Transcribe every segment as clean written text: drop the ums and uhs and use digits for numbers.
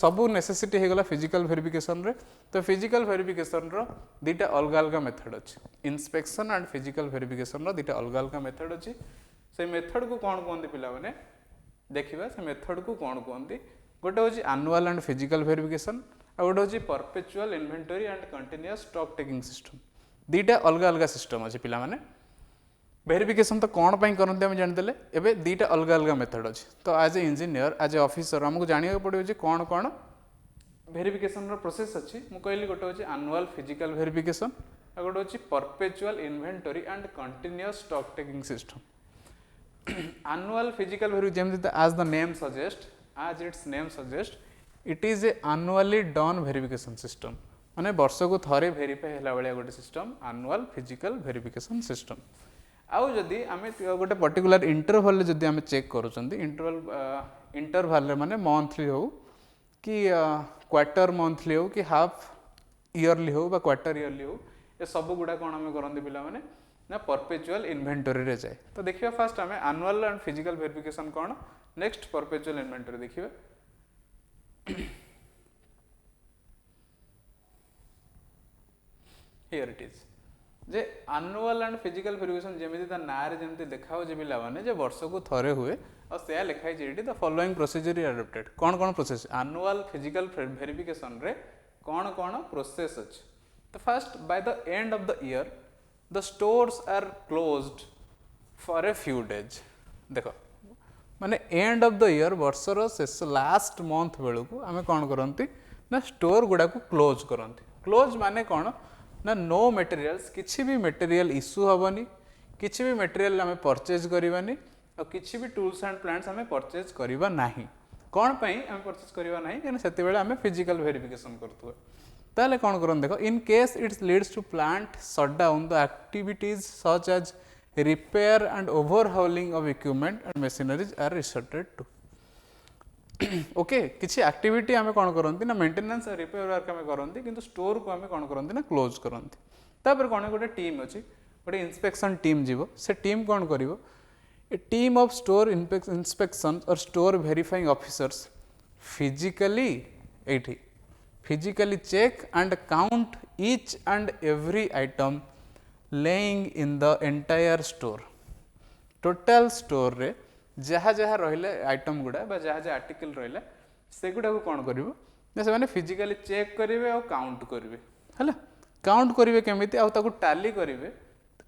सबू नेसेसिटी होगा physical verification रे। तो फिजिकल वेरिफिकेशन रो दीटा अलग अलग मेथड अच्छी, इंस्पेक्शन एंड फिजिकल वेरिफिकेशन रो दीटा अलग अलग मेथड अच्छी। से मेथड को कौन कहते पिला माने देखिबा, से मेथड को कौन कहते, गोटे हूँ एनुअल एंड फिजिकल वेरिफिकेशन आ गोटे हूँ perpetual inventory and continuous stock taking system. दीटा अलग अलग सिस्टम अच्छे पिला माने। वेरिफिकेशन तो कौन पाई करते आम जानीदे, एवं दुईटा अलग अलग मेथड अच्छे। तो as a engineer as a officer आमको जाना पड़ो कौन कौन वेरिफिकेशन प्रोसेस अच्छी। मुझे कहली गोटे हूँ एनुअल फिजिकल वेरिफिकेशन आ गोटे हूँ perpetual inventory and continuous stock taking system. Annual physical verification जमी as the name suggest, as its name suggest, it is a annually done verification system. माने वर्ष को थरे भेरीफाई है भाया गोटे system annual physical verification system. आउ जदि आम गोटे पर्टिकुलर इंटरवल जदि आम चेक करुँच, इंटरवल माने मंथली हो कि क्वार्टर मंथली हो कि हाफ इयरली हो क्वार्टर इयरली हो, ये सब गुड़ा कौन आम करते पिला माने ना परपेचुअल इन्वेंटरी रे जाए। तो देखिए फास्ट आम एनुअल एंड फिजिकल वेरिफिकेशन कौन, नेक्स्ट परपेचुअल इन्वेंटरी देखिए। Here it is J annual and physical verification जमी ना जमी देखा पिला माने जे वर्ष को थरे हुए और से लिखाई द फॉलोइंग प्रोसीजर एडप्टेड। कौन कौन प्रोसेस एनुअल फिजिकल वेरिफिकेशन रे कौन कौन प्रोसेस अच्छे। तो first by the end of the year the stores are closed for a few days. देखो माने एंड ऑफ द ईयर वर्षर शेष लास्ट मंथ बेलू को आम कौन करती ना स्टोर गुड़ा को क्लोज करती। क्लोज माने कौन ना नो मटेरियल्स, किसी भी मटेरियल इश्यू हेनी, किसी भी मटेरियल आम परचेज करवानी और किसी भी टूल्स एंड प्लांट्स आम परचेज करवा नहीं। कौन पाई आम परचेज करवा नहीं कि से आम फिजिकल वेरिफिकेशन करते। ताले कौन करते देखो, in case it's leads to plant shutdown the activities such as repair and overhauling of equipment and machineries are resorted to. Okay किसी एक्टिविटी आम कौन करती ना मेंटेनेंस और रिपेयर वर्क आम करती, किंतु स्टोर को आम कौन करती ना क्लोज करती। तापर कौन गोटे टीम अच्छी, गोटे इंस्पेक्शन टीम जीव, से टीम कौन करिवो, a team of store inspection और स्टोर वेरीफाइंग ऑफिसर्स फिजिकली एठी physically check and count each and every item laying in the entire store. Total store रे जहाँ जहाँ रहिले आइटम गुड़ा जहाँ जहाँ आर्टिकल रहा से गुड़ा को कौन करिवो ना से फिजिकली चेक करेंगे और काउंट करेंगे है। काउंट करेंगे केमिति आ ताको टाली करेंगे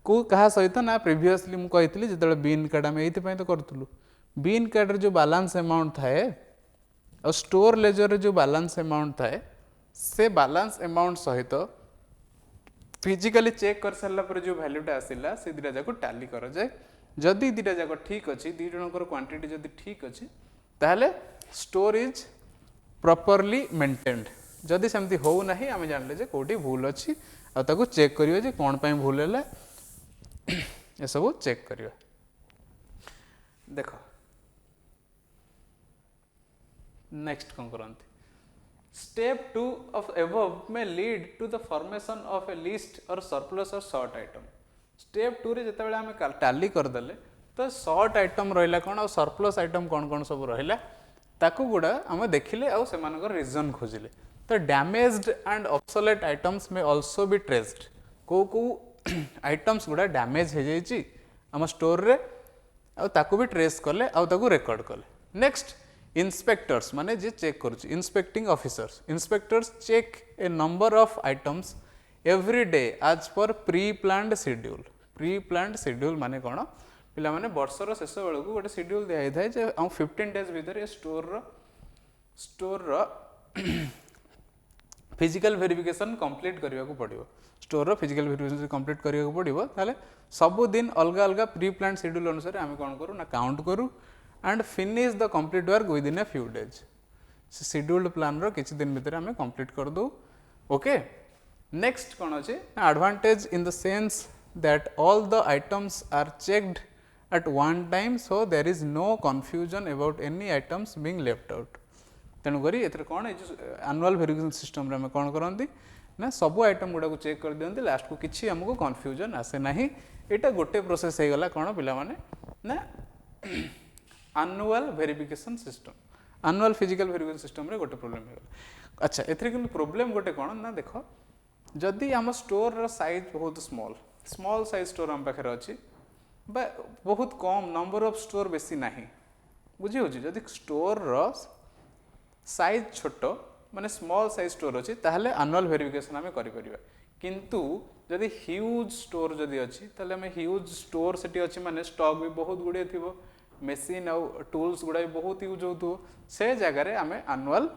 को कहा सहित ना प्रिवियसली मुझे कही जो बीन कार्ड आम ये तो करूँ बीन कार्ड जो बालांस अमाउंट थाए और स्टोर लेजर जो बालांस अमाउंट थाए से बालांस अमाउंट सहित फिजिकली चेक कर सारा पर जो वैल्यूटा आसला से दुटा जाक टाली कर जाए। जदि दुटा जाक ठीक अच्छी दी जनकर क्वांटिटी जदि ठीक अच्छी ताहले स्टोर इज प्रॉपर्ली मेंटेन्ड। जदि सेमती हो नहीं आम जानले जे कोठी भूल अच्छी आ ताको चेक करियो जे कोन पई भूल हैला ये सब चेक करियो। देखो नेक्स्ट कौन करंती step 2 of above may lead to the formation of a list or surplus or short item। Step 2 रे जते बेले आम टाली करदेले तो शॉर्ट आइटम रहिला कौन और सरप्लस आइटम कौन कौन सब रहिला ताकू गुड़ा आम देखिले और से रीजन खोजिले। तो डैमेज्ड एंड ऑब्सोलेट आइटम्स में ऑल्सो बी ट्रेस्ड। को आइटम्स गुड़ा डैमेज हो जाइए आम स्टोर रे आ ताकू भी ट्रेस कले आ ताकू रिकॉर्ड कले। नेक्स्ट इंस्पेक्टर्स माने जे चेक करुच्ची inspecting officers inspectors check a number of items every day as per pre planned schedule. Pre planned schedule माने कौन पिला माने वर्षर शेष बेलू गोटे शेड्यूल दिखाई थाए जे 15 डेज भितर ये स्टोर फिजिकल वेरिफिकेशन कंप्लीट करने को पड़ो। स्टोर फिजिकल वेरिफिकेशन कंप्लीट करने को पड़ो ताले सबुदिन अलग अलग प्री प्लान्ड शेड्यूल अनुसार आम कौन करूँ ना काउंट करूँ and finish the complete work within a few days. Scheduled plan रो किछि दिन भीतर आम कंप्लीट कर दो। ओके नेक्स्ट कौन अच्छे advantage in the sense that all the items are checked at one time so there is no confusion about any items being left out. तेणुक एथर कौन एनुअल वेरिफिकेशन सिस्टम रे कौन करती ना सब आइटम गुड़ा को चेक कर दिखती लास्ट को किसी आमको कन्फ्यूजन आसे ना। यहाँ गोटे प्रोसेस हो गला कौन पिला माने ना annual verification system. Annual physical verification system रे गोटे प्रोब्लेम हो गला। अच्छा एथरे किंतु प्रोब्लेम गोटे कोन ना देखो जदि आम स्टोर रो साइज बहुत स्मॉल साइज स्टोर आम पाखे अच्छी बा बहुत कम नंबर ऑफ स्टोर बेसी नाही बुझी होची जदि स्टोर रो साइज छोट माने स्मॉल साइज स्टोर अच्छी ताहले एनुअल वेरिफिकेशन आम करि परिबा किंतु जदि ह्यूज स्टोर जदि अच्छी ताहले आम ह्यूज स्टोर सेठी अच्छी माने स्टॉक भी बहुत गुड़े थिबो मेसीन आउ टूल्स गुड़ा भी बहुत यूज होतो से जगह रे आम एनुअल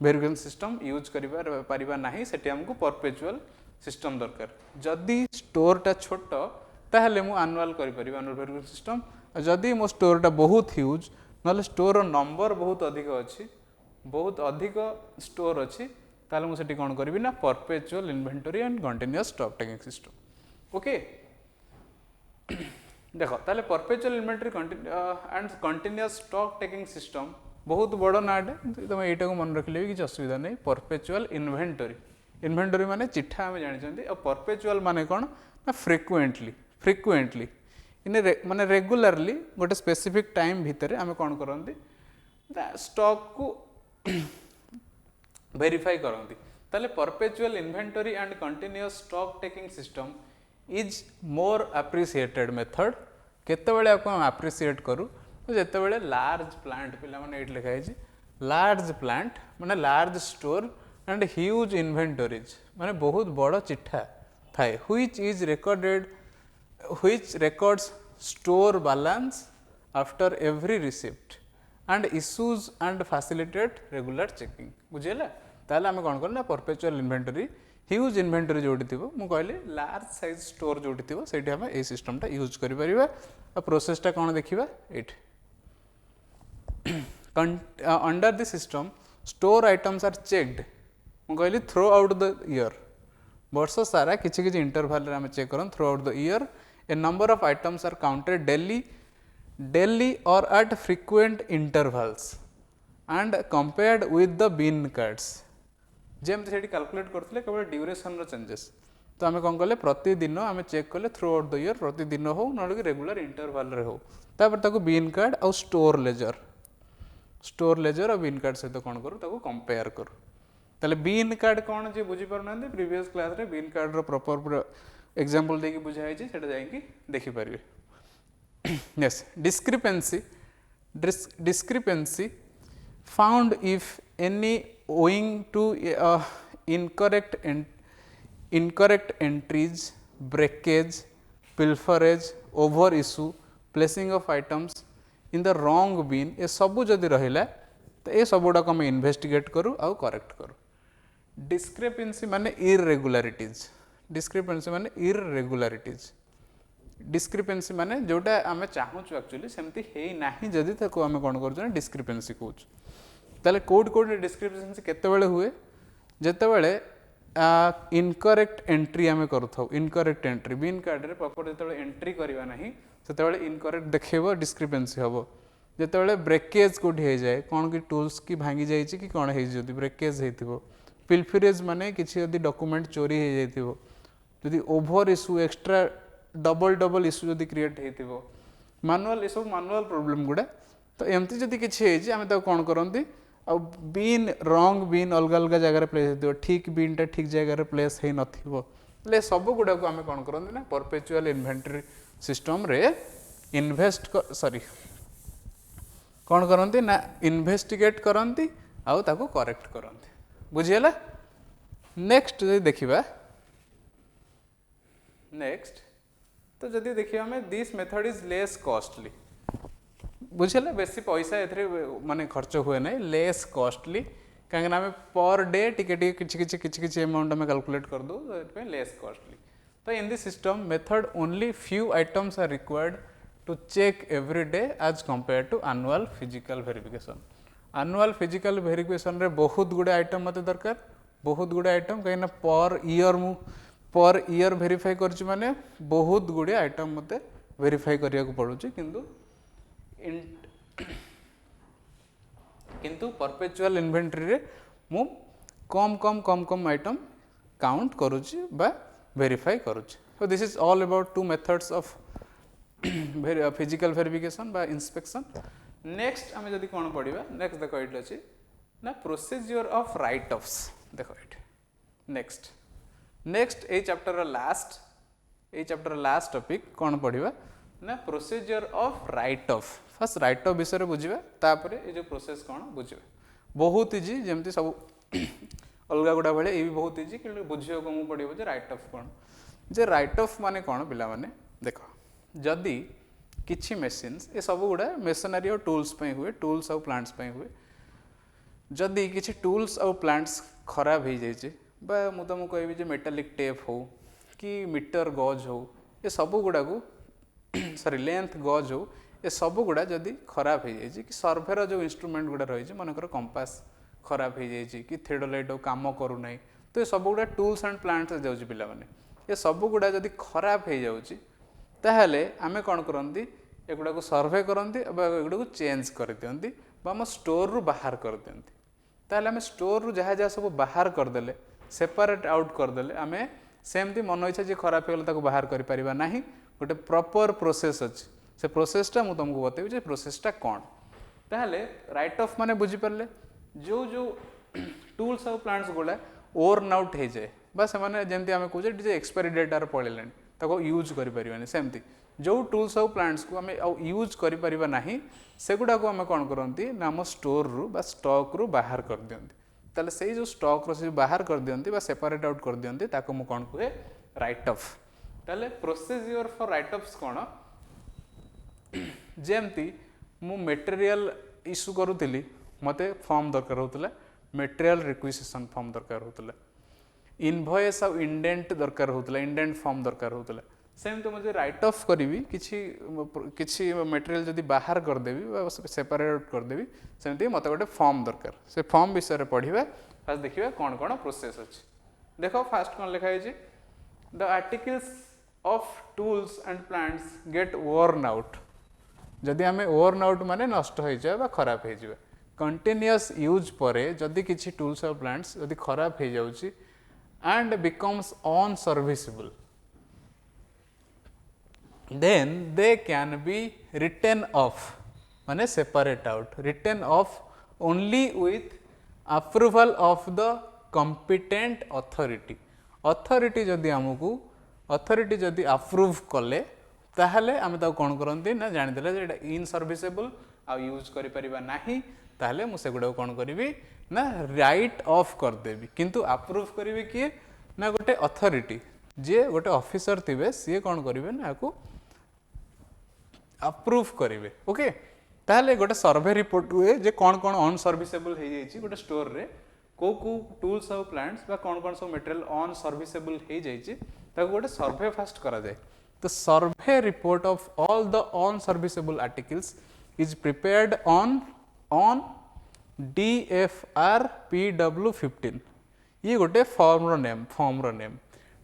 वेरिफिकेशन सिस्टम यूज करिबा परिबा नाही सेठी हमको परपेचुअल सिस्टम दरकार जदि स्टोरटा छोट ताहले मु एनुअल करि परिबा एनुअल वेरिफिकेशन सिस्टम जदि मो स्टोरटा बहुत ह्यूज नले स्टोर नंबर बहुत अधिक अच्छी बहुत अधिक स्टोर अच्छी ताले मु सेठी कोन करबी ना perpetual inventory and continuous stock taking system okay देखो ताले perpetual inventory and continuous stock taking system बहुत बड़ नाटे तुम एटा को मन रखले भी किसी असुविधा नहीं परपेचुअल इन्वेंटरी माने चिठा आम जानी और परपेचुअल माने कौन ना फ्रिक्वेंटली इन माने रेगुलरली गोटे स्पेसिफिक टाइम भितर आम कौन करती स्टॉक को वेरीफाई करती ताले perpetual inventory and continuous stock taking system is more appreciated method केतेबेले आपको हम एप्रिसिएट करूँ जितेबाला लार्ज प्लांट पे ये लिखाई लार्ज प्लांट माने large store and huge inventories माने बहुत बड़ चिठा थाए which records store balance after every receipt and issues and facilitate regular checking बुझेला ताले आमे कोन करना परपेचुअल इन्वेंटरी ह्यूज इन्वेंटरी जोटी थिबो मु कहली लार्ज साइज स्टोर जोटी थिबो सेठी हम ए सिस्टमटा यूज करि परिबा आ प्रोसेसटा कोन देखिबा eight under the system store items are checked मु कहली थ्रू आउट द ईयर वर्ष सारा किछि किछि इंटरवल रे हम चेक करन throughout the year a number of items are counted daily or at frequent intervals and compared with the bin cards जेमती सेठी कैलकुलेट करथिले केवल ड्यूरेशन रो चेंजेस तो आमे कोन करले प्रतिदिन आमे चेक करले थ्रू आउट द ईयर प्रतिदिन हो नले कि रेगुलर इंटरवल रे हो तापर ताको बिन कार्ड और स्टोर लेजर और बिन कार्ड सहित कौन करूँ ताको कंपेयर करूँ ताले बिन कार्ड कौन जे बुझी पारना प्रीवियस क्लास रे बिन कार्ड रो प्रॉपर एग्जांपल देकी बुझाई छै सेटा जाई कि देखि परिबे yes discrepancy found if any owing to incorrect entries breakage pilferage over issue placing of items in the wrong bin ए सबू जदि रहिला तो ये सबूटा को आम इन्वेस्टिगेट करूँ आउ करेक्ट करूँ डिस्क्रिपेंसी माने डिस्क्रिपेंसी माने जोटा आम चाहूँ एक्चुअली सेमती है नहीं जदि ताको आम कौन कर डिस्क्रिपेंसी कहूँ ताले कोड डिस्क्रिपेंसी केतेबेले हुए जेतेबेले इनकरेक्ट एंट्री आम करूँ इनकरेक्ट एंट्री बिन कार्ड रे प्रॉपर जेतेबेले एंट्री करबा नहीं सेतेबेले इनकरेक्ट देखेबो डिस्क्रिपेंसी हबो जेतेबेले ब्रेकेज कोठी हो जाए कौन कि टूल्स की भांगी जाई कि कौन है जदि ब्रेकेज हेतिबो पिलफिरेज माने किछि जदि डॉक्यूमेंट चोरी हो जाइतिबो जदि over issue extra double issue जदि क्रिएट हेतिबो मैनुअल सब मैनुअल प्रॉब्लम गुडा तो एमती जदि किछि हे जे आमे त कोन करंती आ बीन रॉन्ग बीन अलग अलग जगह प्लेस हेतिबो ठीक बीन टा ठीक जगह प्लेस हे नथिबो ले सब गुडा को आमे कोन करंती ना परपेचुअल इन्वेंटरी सिस्टम रे कौन करती ना इन्वेस्टिगेट करती आउ ताको करेक्ट करती बुझीगला नेक्स्ट जदि देखिबा नेक्स्ट तो जदि देखिबा हमें this method is less costly बुझीगला बेसी पैसा एथरे माने खर्च हुए ना लेस कॉस्टली कहीं आम पर डे टिके किछि अमाउंट में कैलकुलेट कर दो तो लेस कॉस्टली तो in this system method only few items are required to check every day as compared to annual physical verification. Annual physical verification रे बहुत गुड़े आइटम मते दरकार बहुत गुड़े आइटम कहीं ना पर ईयर वेरीफाई करछि माने बहुत गुड़े आइटम मते वेरीफाई करिया को पड़ुछि किंतु परपेचुअल इन्वेंटरी रे मु कम आइटम काउंट करुछि बा verify करुछि so this is all about two methods of physical verification by inspection next आम जदि कौन पढ़ा नेक्स्ट देख ये अच्छी ना प्रोसीजर ऑफ राइट ऑफ्स देख ये नेक्स्ट नेक्स्ट ये चैप्टर लास्ट टॉपिक कौन पढ़ा ना procedure of right of first right of विषय बुझा तापर ये जो प्रोसेस कौन बुझे बहुत इजी जमती सब अलग गुड़ा भाई ये भी बहुत इजी कि बुझे को पड़ो जे राइट ऑफ कौन जे राइट ऑफ माने कौन पिला माने देख जदि किछि मेसिन्स ये सब गुड़ा मेसनारी और टूल्स पे हुए टूल्स और प्लांट्स पे हुए जदि किछि टूल्स और प्लांट्स खराब हो जाए मु तुमको कहबी जे मेटालिक टेप हो कि मीटर गज हो ये सब गुड़ा को सॉरी लेंथ गज हो ये सब गुड़ा जदि खराब हो जाए कि सर्भेर जो इंस्ट्रूमेंट गुड़ा रही मनकर कंपास खराब हो जाए कि थेडोलाइट काम करूना तो ये सब गुड़ा टूल्स एंड प्लांट्स जाऊँगी पिला माने ये सब गुड़ा जदि खराब हो जाऊँगी ताहले आमे कौन करती एगुड़ा को सर्वे करती एगुड़ा को चेंज कर दियंती आम स्टोर रु बाहर कर दियंती ताहले आमे स्टोर रु जहाँ जहाँ सब बाहर करदेले सेपरेट आउट करदेले आमे सेमती मन इच्छा जी खराब हो बाहर करिपरिबा नाही गोटे प्रॉपर प्रोसेस अच्छी से प्रोसेसटा मु तुमको बतेबी जे प्रोसेसटा कौन ताहले राइट ऑफ माने बुझी पारले जो जो टूल्स और प्लांट्स गुड़ा ओवर्न आउट हो जाए बा से जमी आम कहे एक्सपायरी डेटार पड़े यूज करें सेमती जो टूल्स और प्लांट्स को आम यूज करें सेगुड़ा को आम कौन करती ना आम स्टोर रु बा स्टॉक रु बाहर कर दियंती ताले से जो स्टॉक रो से बाहर कर दियंती बा सेपरेट आउट कर दियंती ताको मु कौन कहे राइट ऑफ ताले प्रोसीजर फॉर राइट ऑफ्स कौन जेमती मु मटेरियल इश्यू करूली मते फॉर्म दरकार होता मटेरियल रिक्विजिशन फॉर्म दरकार होता इनवॉइस और इंडेंट दरकार होता इंडेंट फॉर्म दरकार होता सेम तो मुझे राइट ऑफ करी किसी मटेरियल जदि बाहर करदेवी सेपरेट आउट करदेवी सेमती मत गोटे फॉर्म दरकार से फॉर्म विषय पढ़ा फास्ट देखिए कौन कौन प्रोसेस अच्छी देख फास्ट कौन लिखाई the articles of tools and plants get worn out जदि आम वर्न आउट माने नष्ट हो जाए खराब हो जाए कंटिन्यूअस यूज परे जदि किसी टूल्स और प्लांट्स जदि खराब हो जाउची and becomes unserviceable then they can be written off माने separate out written off only with approval of the competent authority जदि आमको अथॉरिटी जदि अप्रूव कले ताहले आम कौन करती ना जानीदे जे इनसर्विसेबल आ यूज करिपरिबा नाही ताहले मु सेगुड़ा कौन करी ना राइट ऑफ करदेवी किंतु अप्रूव करेंगे किए ना गोटे अथॉरिटी जे गोटे ऑफिसर थे सी कौन करेंगे ना आपको अप्रूव करेंगे ओके ताहले गोटे सर्वे रिपोर्ट हुए जे कौन कौन अनसर्विसेबल हो जाए गोटे स्टोर रे को टूल्स और प्लांट्स बा कौन कौन सब मटेरियल अनसर्विसेबल हो जाए गोटे सर्वे फास्ट करा जाए तो survey report of all the unserviceable articles is prepared on DFR PW15 ये गोटे फॉर्म रो नेम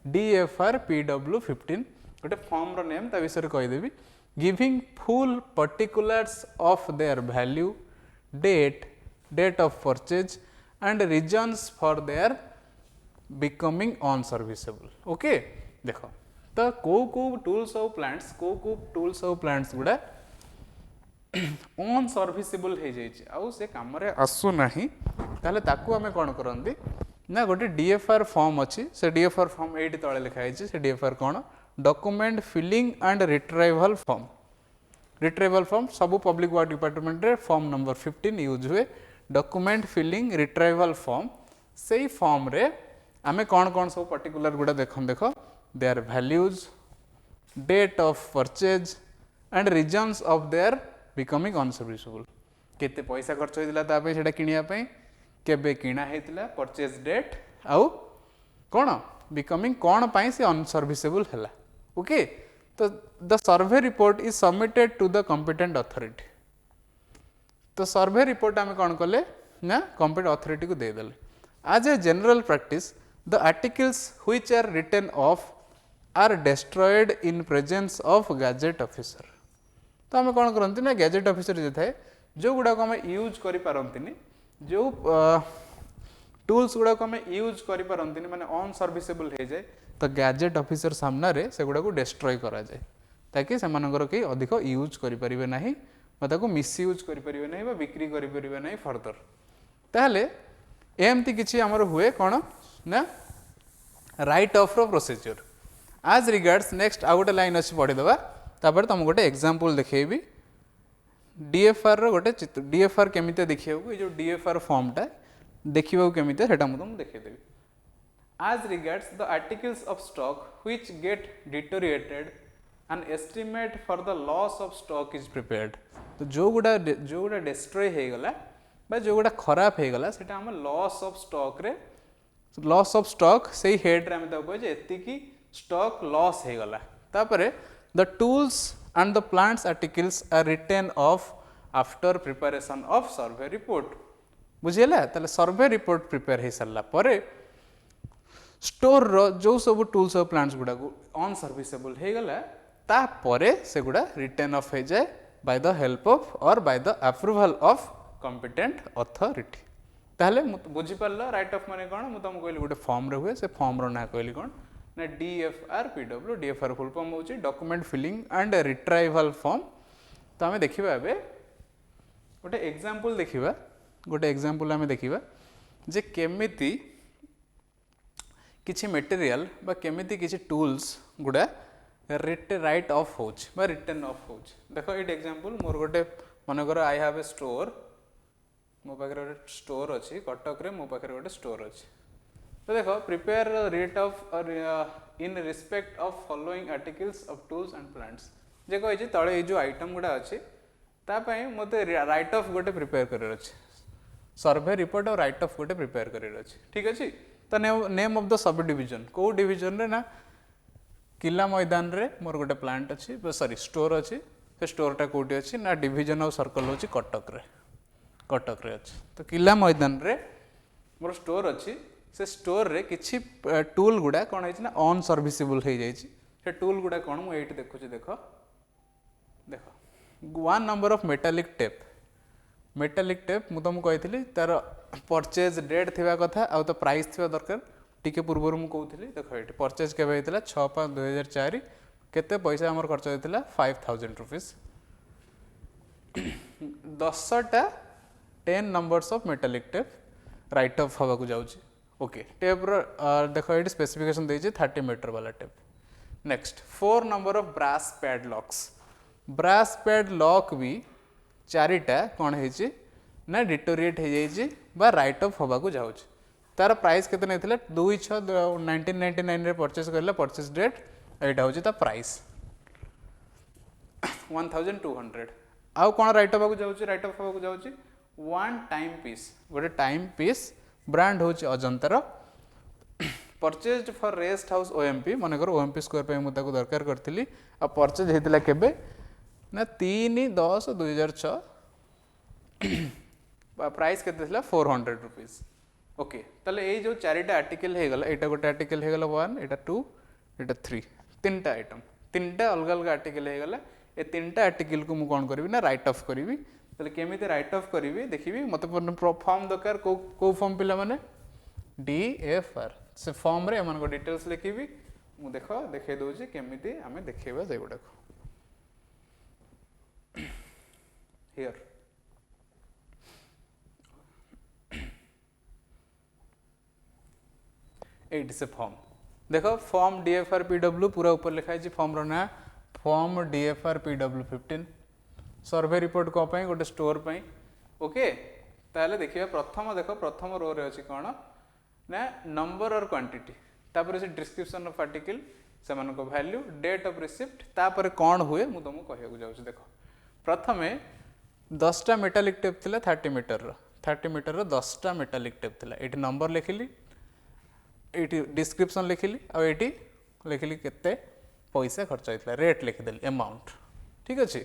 DFR PW15 गोटे फॉर्म रो नेम ता विषय कहीदेवी giving full particulars of their value date of purchase and reasons for their becoming unserviceable okay देखो तो को tools और प्लांट्स गुड़ा अनसर्विसेबल हो जाए से कम आसुना ताहले ताकू आमे कौन करती ना गोटे DFR फॉर्म अच्छी से DFR फॉर्म ये तले लिखाई से DFR कौन document filling and retrieval form सब पब्लिक वर्क डिपार्टमेंट रे फॉर्म नंबर 15 यूज हुए डॉक्यूमेंट फिलिंग रिट्राइवल फॉर्म से फॉर्म रे आमे कौन कौन सब पर्टिकुलर गुड़ा देख their values date of purchase and reasons of their becoming unserviceable केते पैसा खर्च होता है किणापी केबे किणा होता परचेज डेट आउ कौन बिकमिंग कौन पाई से अनसर्विसेबल है ओके तो the survey report is submitted to the competent authority तो सर्वे रिपोर्ट आम कौन कले ना कॉम्पिटेंट अथॉरिटी को देदेले as a general practice the articles which are written off or destroyed in presence of gazette officer तो आम कौन करती ना गैजेट ऑफिसर जो थाए जो गुड़ाक आम यूज करें जो टूल्स गुड़ाक आम यूज करें माने अनसर्विसेबल हो जाए तो गैजेट ऑफिसर सामने से गुड़ा को डिस्ट्रॉय करा जाए ताकि से कहीं अधिक यूज करें ना ताको मिसयूज करिपरिबे नै बा बिक्री करिपरिबे नै फर्दर ताहले एमती किछि हमर हुए कोन ना राइट ऑफ रो प्रोसीजर आज रिगार्ड्स नेक्स्ट आ गोटे लाइन अछि पढि दबा तापर तुम गोटे एग्जांपल देखैबी डीएफआर रो गोटे चित्र डीएफआर केमिते देखियो को जो डीएफआर फॉर्म टा देखिबो केमिते सेटा म तुम देखै देबी as regards the articles of stock which get deteriorated an estimate for the loss of stock is prepared तो जो गुडा डिस्ट्रॉय हे गला बा जो गुडा खराब हे गला सेटा हम लॉस ऑफ स्टॉक रे लॉस ऑफ स्टॉक से हेड रे हम त कहै जे एति की स्टॉक लॉस हे गला तापरे the tools and the plants articles are written off after preparation of survey report बुझियला तले सर्वे रिपोर्ट प्रिपेयर हे सरला परे स्टोर रो जो सब टूल्स और प्लांट्स गुडा को ऑन सर्विसेबल हे गला ता परे से गुडा रिटर्न ऑफ हे जाय बाय द हेल्प ऑफ और by the approval of competent authority ताले बुझि परला राइट ऑफ माने कोन मु तुम कहली गुडे फॉर्म रे हुए से फॉर्म रो ना कहली कोन ना DFR PW DFR full form होची document filling and retrieval form तो हमें देखिबा एबे गोटे एग्जांपल देखिबा गोटे एग्जांपल हमें देखिबा जे केमिति किछि मटेरियल बा केमिति किछि टूल्स गुडा राइट ऑफ होच बा रिटर्न ऑफ होच देखो एट एग्जांपल मोर गोटे मन कर आई हैव ए स्टोर मो पाखरे गोटे स्टोर अछि कटक रे मो पाखरे गोटे स्टोर अछि तो देखो prepare rate of in respect of following articles of tools and plants जे कहि तळे जो आइटम गुडा अछि ता पई मते राइट ऑफ गोटे प्रिपेयर करर अछि सर्वे रिपोर्ट और राइट ऑफ गोटे प्रिपेयर करर अछि ठीक अछि तो name of the sub division को डिवीजन रे ना किला मैदान रे मोर गोटे प्लांट अछि सॉरी स्टोर अछि से स्टोर टा कोठी अछि ना डिवीजन ऑफ सर्कल होछि कटक रे अछि तो किला मैदान रे मोर स्टोर अछि से स्टोर रे किछि टूल गुडा कोन है ना ऑन सर्विसेबल हो जाई से टूल गुडा कोन मु एठी देखु छी देखो one number of metallic tape मु तुमको कहितली तार परचेज डेट थिबा कथा आ तो प्राइस थिबा दरकार टिके पूर्व मु कहउतली देखो एठी परचेज केबे हेतला 6/5/2004 केते पैसा हमर खर्च हेतला 5000 रुपीस 10टा 10 numbers of metallic tape write off हवा को जाउची ओके टेप रो देखो एठी स्पेसिफिकेशन देछि 30 मीटर वाला tape next 4 number of brass padlock भी 4टा कोन हेछि ना डिटोरिएट हे जाइछि बा राइट ऑफ हवा को जाउछि तार प्राइस केते नैथिला 2/6/1999 रे परचेज करला परचेज डेट एटा होछि ता प्राइस 1200 आउ कोन राइट ऑफ हवा को जाउछि वन टाइम पीस गोटे टाइम पीस ब्रांड होछि अजंतार purchased for rest house OMP माने कर ओएमपी स्क्वायर पे मु ताको दरकार करथिली आ परचेज हेतिला केबे ना 3/10/2006 प्राइस केते थिला 400 रुपीस ओके तले ए जो चारिटा आर्टिकल हे गला एटा गोटे आर्टिकल हे गला 1 एटा 2 एटा 3 तीनटा आइटम तीनटा अलग अलग आर्टिकल हे गला ए तीनटा आर्टिकल को मु कोन करबी ना राइट ऑफ करबी तले केमिते राइट ऑफ करबी देखिबी मते फॉर्म दरकार को फॉर्म पिला माने डीएफआर से फॉर्म रे मन को डिटेल्स लिखिबी मु देखो देखे दोछि केमिते हमें देखेबा जे गुडा को हियर एट से फॉर्म देखो फॉर्म डीएफआर पीडब्ल्यू पूरा ऊपर लिखा है फॉर्म रो ना फॉर्म डीएफआर पीडब्ल्यू 15 सर्वे रिपोर्ट को पई गोटे स्टोर पई ओके ताले देखिबा प्रथम देखो प्रथम रो रे अछि कोन ना नंबर और क्वांटिटी तापर से डिस्क्रिप्शन ऑफ आर्टिकल से मन को वैल्यू डेट ऑफ रिसिप्ट तापर कोन हुए मु तुमको कहया को जाउछ देखो प्रथमे 10टा मेटालिक टेप थिला 30 मीटर रो 10टा मेटालिक टेप थिला एठी नंबर लिखिली एटी डिस्क्रिप्शन लिखिली आ एटी लिखिली केते पैसा खर्च होइतला रेट लिखिदेली अमाउंट ठीक अछि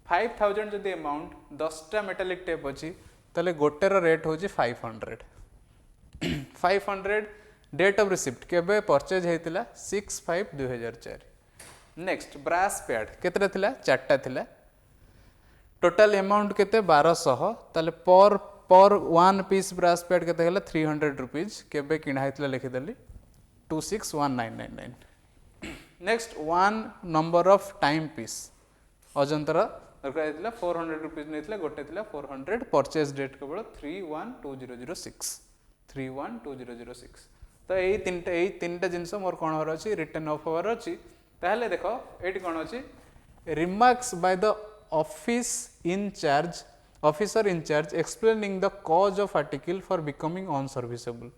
5000 जदि अमाउंट 10टा मेटालिक टेप अछि तले गोटे रो रेट होछि 500 डेट ऑफ रिसिप्ट केबे परचेज हेतिला 6/5/2004 नेक्स्ट ब्रास पैड केतेटा थिला 4टा थिला टोटल अमाउंट केते 1200 तले पर वन पीस ब्रास पैड केते हला 300 रुपीस केबे किना हेतिला लिखि देली 261999 next one number of time piece अजंतर दरकार होता 400 रुपीज नहीं गोटे 400 परचेज डेट केवल 312006 312006 तो यही तीन टा जिनस मोर कौन हर अच्छी रिटर्न ऑफ हवर अच्छी ताहले देखो ये कौन अच्छी remarks by the office incharge officer incharge explaining the cause of article for becoming unserviceable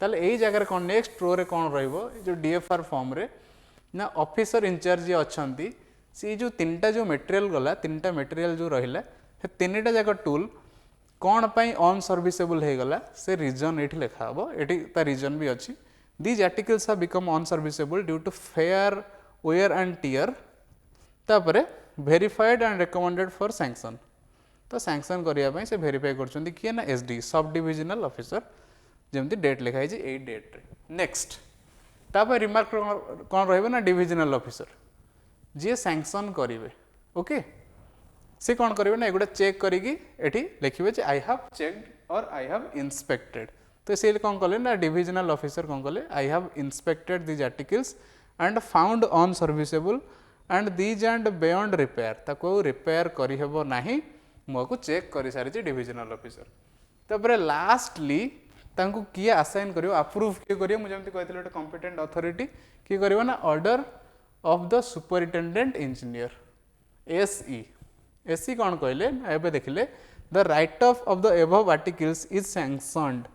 ताहले यही जगह कौन नेक्स्ट रो रे कौन रहिबो जो डीएफआर फॉर्म रे ना ऑफिसर इंचार्ज ये अच्छी सी जो तीन टा जो मटेरियल गला तीन टा मटेरियल जो रहिला से तीन टा जाक टूल कौन पाई अनसर्विसेबल हो गला से रीजन ये लिखा हम ये रीजन भी अच्छी these articles have become unserviceable due to fair wear and tear तापरे verified and recommended for sanction तो सैंक्शन करने से वेरीफाई कर किए ना एसडी सब डिविजनल ऑफिसर जमती डेट लिखाई यही डेट रे नेक्स्ट तापर रिमार्क कौन रहिबो ना डिविजनल ऑफिसर जी सैंक्शन करेंगे ओके सी कौन करेंगे ना एगुड़ा चेक करी लिखे जे आई हैव चेक्ड और आई हैव इंस्पेक्टेड तो सी कौन कले ना डिविजनल ऑफिसर कौन कले I have inspected these articles and found unserviceable and these and beyond repair ताको रिपेयर करहब नहीं मुझे चेक कर सारी डिविजनल ऑफिसर तापर लास्टली तांको किए असाइन करियो अप्रूव किए करियो मुझे जमती कहते गोटे कॉम्पिटेंट अथॉरिटी किए करियो ना order of the superintending engineer SE SE कौन कहले एबे देखिले the write off the above articles is sanctioned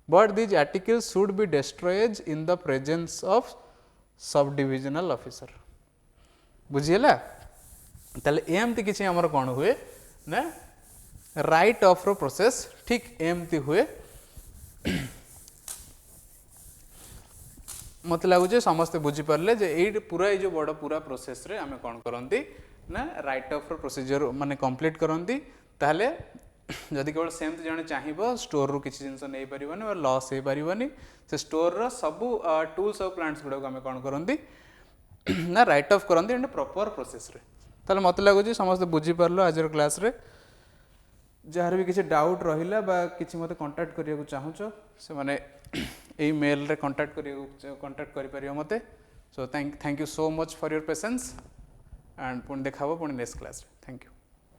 but these articles should be destroyed in the presence of sub divisional officer बुझीला ताले एमती किछि हमर कोन हुए ना राइट ऑफ रो प्रोसेस ठीक एमती हुए मत लगुच समस्ते बुझीपारे जे ये पूरा ये जो बड़ पूरा प्रोसेस रे आमे कौन करती ना राइट ऑफ प्रोसीजर माने कंप्लीट करती ताहले जदि केवल सेमती जने चाहिबो स्टोर रू किसी जिनस नहीं परिबनी और लॉस हो पारिबनी से स्टोर रो सब टूल्स और प्लांट्स गुडा आमे कौन करती ना राइट ऑफ करती एंड प्रॉपर प्रोसेस रे ताहले मत लगुच समस्ते बुझीपारलो आज क्लास रे जार भी किसी डाउट रहिला बा किसी मते कांटेक्ट करिया को चाहूचो से माने एई मेल रे कांटेक्ट करि परियो मते so thank you so much for your patience and पुणी देखाबो पुणी नेक्स्ट क्लास रे थैंक यू।